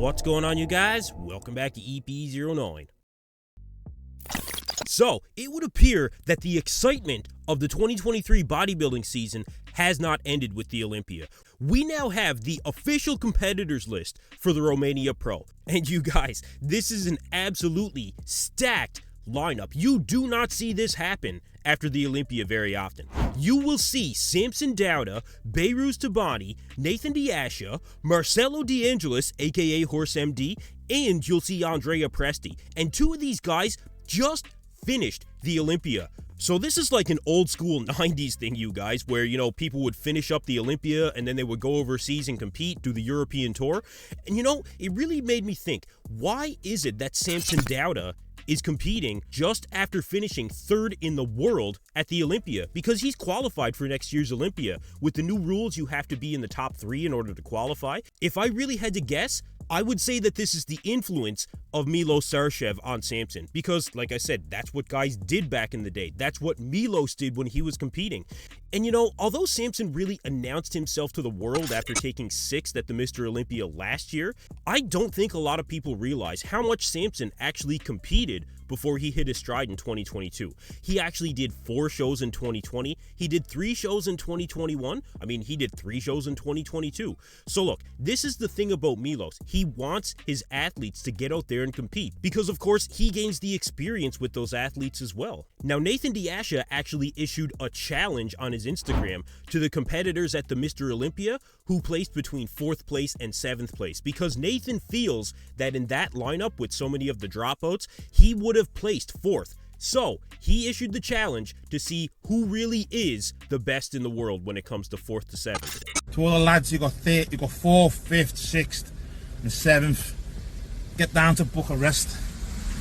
What's going on, you guys? Welcome back to EP09. So, it would appear that the excitement of the 2023 bodybuilding season has not ended with the Olympia. We now have the official competitors list for the Romania Pro. And you guys, this is an absolutely stacked lineup. You do not see this happen after the Olympia very often. You will see Samson Dauda, Behrouz Tabani, Nathan De Asha, Marcelo De Angelis, aka Horse MD, and you'll see Andrea Presti. And two of these guys just finished the Olympia. So this is like an old school 90s thing, you guys, where, people would finish up the Olympia and then they would go overseas and compete, do the European tour. And it really made me think, why is it that Samson Dauda is competing just after finishing third in the world at the Olympia? Because he's qualified for next year's Olympia. With the new rules, you have to be in the top 3 in order to qualify. If I really had to guess, I would say that this is the influence of Milos Sarcev on Samson. Because, like I said, that's what guys did back in the day. That's what Milos did when he was competing. And although Samson really announced himself to the world after taking 6th at the Mr. Olympia last year, I don't think a lot of people realize how much Samson actually competed before he hit his stride in 2022. He actually did 4 shows in 2020. He did 3 shows in 2021. He did 3 shows in 2022. So look, this is the thing about Milos. He wants his athletes to get out there and compete because, of course, he gains the experience with those athletes as well. Now, Nathan De Asha actually issued a challenge on his Instagram to the competitors at the Mr. Olympia who placed between 4th place and 7th place, because Nathan feels that in that lineup with so many of the dropouts, he would have placed 4th. So he issued the challenge to see who really is the best in the world when it comes to 4th to 7th. To all the lads, you got 4th, 5th, 6th and 7th. Get down to Bucharest,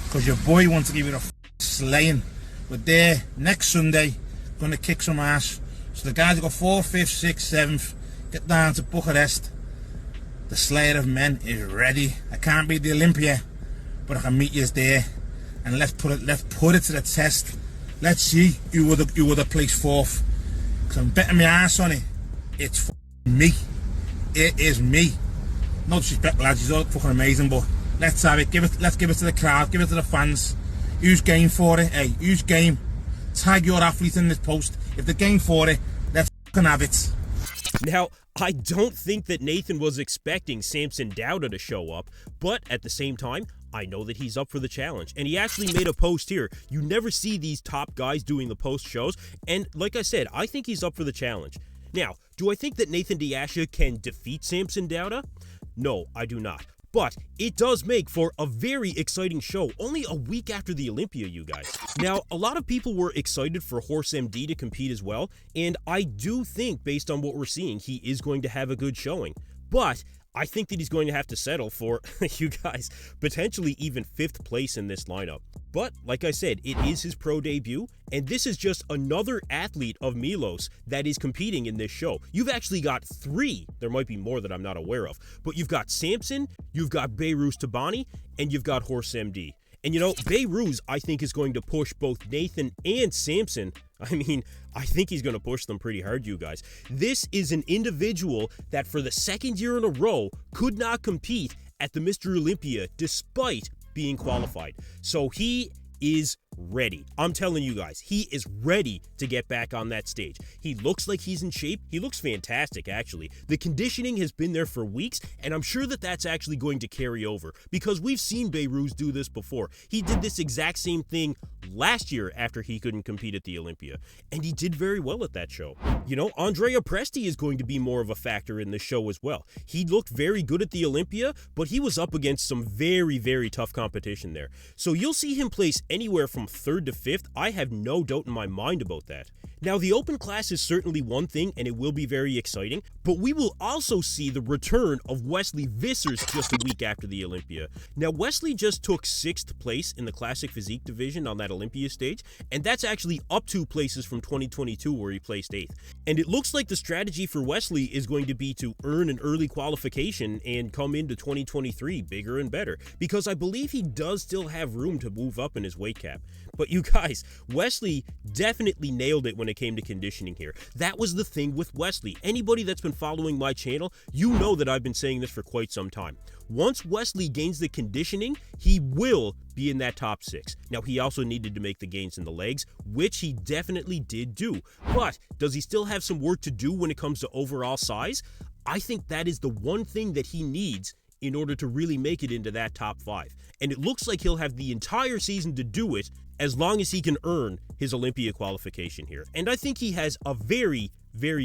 because your boy wants to give you a slaying. We're there next Sunday, going to kick some ass. So the guys who got 4th, 5th, 6th, 7th, get down to Bucharest. The Slayer of Men is ready. I can't beat the Olympia, but I can meet you there. And let's put it to the test. Let's see who would have placed 4th. Because I'm betting my ass on it. It's me. It is me. No disrespect, lads. He's all fucking amazing, but let's have it. Let's give it to the crowd. Give it to the fans. Who's game for it? Hey, who's game? Tag your athlete in this post. If they're game for it, let's fucking have it. Now, I don't think that Nathan was expecting Samson Dauda to show up, but at the same time, I know that he's up for the challenge. And he actually made a post here. You never see these top guys doing the post shows. And like I said, I think he's up for the challenge. Now, do I think that Nathan De Asha can defeat Samson Dauda? No, I do not. But it does make for a very exciting show only a week after the Olympia, you guys. Now, a lot of people were excited for Horse MD to compete as well, and I do think, based on what we're seeing, he is going to have a good showing. But I think that he's going to have to settle for, you guys, potentially even 5th place in this lineup. But, like I said, it is his pro debut, and this is just another athlete of Milos that is competing in this show. You've actually got 3. There might be more that I'm not aware of. But you've got Samson, you've got Behrouz Tabani, and you've got Horse MD. And Behrouz, I think, is going to push both Nathan and Samson. I think he's going to push them pretty hard, you guys. This is an individual that for the 2nd year in a row could not compete at the Mr. Olympia despite being qualified. So he is ready. I'm telling you guys, he is ready to get back on that stage. He looks like he's in shape. He looks fantastic, actually. The conditioning has been there for weeks, and I'm sure that that's actually going to carry over because we've seen Behrouz do this before. He did this exact same thing last year after he couldn't compete at the Olympia, and he did very well at that show. Andrea Presti is going to be more of a factor in this show as well. He looked very good at the Olympia, but he was up against some very, very tough competition there. So you'll see him place anywhere from 3rd to 5th. I have no doubt in my mind about that. Now, the open class is certainly one thing, and it will be very exciting, but we will also see the return of Wesley Vissers just a week after the Olympia. Now, Wesley just took 6th place in the Classic Physique division on that Olympia stage, and that's actually up 2 places from 2022 where he placed 8th. And it looks like the strategy for Wesley is going to be to earn an early qualification and come into 2023 bigger and better, because I believe he does still have room to move up in his weight cap. But you guys, Wesley definitely nailed it when it came to conditioning here. That was the thing with Wesley. Anybody that's been following my channel, you know that I've been saying this for quite some time. Once Wesley gains the conditioning, he will be in that top 6. Now, he also needed to make the gains in the legs, which he definitely did do. But does he still have some work to do when it comes to overall size? I think that is the one thing that he needs in order to really make it into that top 5. And it looks like he'll have the entire season to do it as long as he can earn his Olympia qualification here. And I think he has a very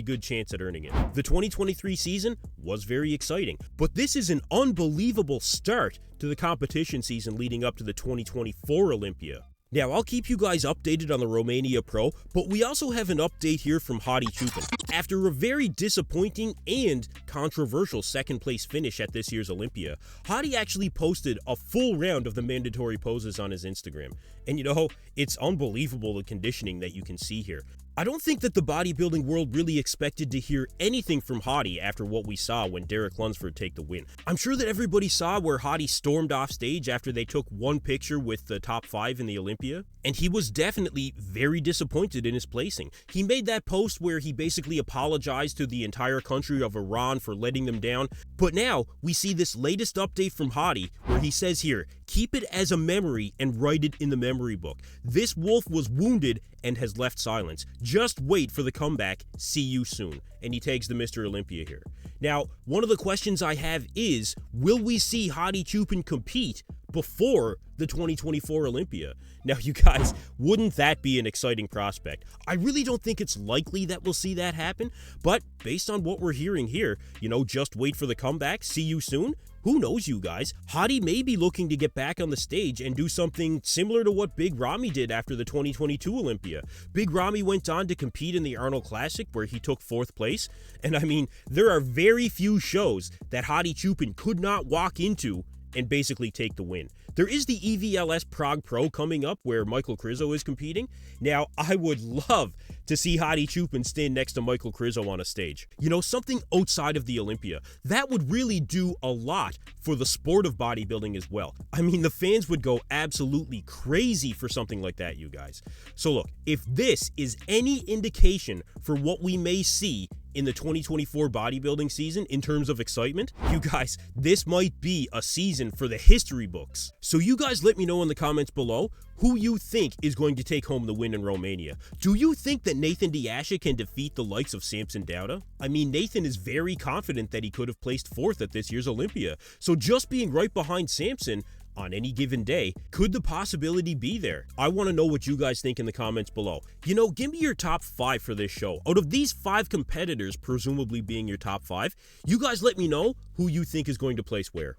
good chance at earning it. The 2023 season was very exciting, but this is an unbelievable start to the competition season leading up to the 2024 Olympia. Now, I'll keep you guys updated on the Romania Pro, but we also have an update here from Hadi Choopan. After a very disappointing and controversial second place finish at this year's Olympia, Hadi actually posted a full round of the mandatory poses on his Instagram. And you know, it's unbelievable the conditioning that you can see here. I don't think that the bodybuilding world really expected to hear anything from Hadi after what we saw when Derek Lunsford take the win. I'm sure that everybody saw where Hadi stormed off stage after they took one picture with the top 5 in the Olympia, and he was definitely very disappointed in his placing. He made that post where he basically apologized to the entire country of Iran for letting them down, but now we see this latest update from Hadi where he says here, "Keep it as a memory and write it in the memory book. This wolf was wounded and has left silence. Just wait for the comeback. See you soon." And he tags the Mr. Olympia here. Now, one of the questions I have is, will we see Hadi Choopan compete before the 2024 Olympia? Now, you guys, wouldn't that be an exciting prospect? I really don't think it's likely that we'll see that happen, but based on what we're hearing here, you know, just wait for the comeback, see you soon. Who knows, you guys? Hadi may be looking to get back on the stage and do something similar to what Big Ramy did after the 2022 Olympia. Big Ramy went on to compete in the Arnold Classic where he took 4th place. And I mean, there are very few shows that Hadi Choopan could not walk into and basically take the win. There is the EVLS Prague Pro coming up where Michael Krizo is competing. Now, I would love to see Hadi Choopan stand next to Michael Krizo on a stage. You know, something outside of the Olympia. That would really do a lot for the sport of bodybuilding as well. I mean, the fans would go absolutely crazy for something like that, you guys. So look, if this is any indication for what we may see in the 2024 bodybuilding season in terms of excitement, you guys, this might be a season for the history books. So you guys let me know in the comments below who you think is going to take home the win in Romania. Do you think that Nathan De Asha can defeat the likes of Samson Dauda? I mean, Nathan is very confident that he could have placed 4th at this year's Olympia. So just being right behind Samson on any given day, could the possibility be there? I want to know what you guys think in the comments below. You know, give me your top 5 for this show. Out of these 5 competitors, presumably being your top 5, you guys let me know who you think is going to place where.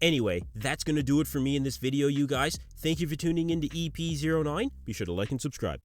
Anyway, that's going to do it for me in this video, you guys. Thank you for tuning in to EP09. Be sure to like and subscribe.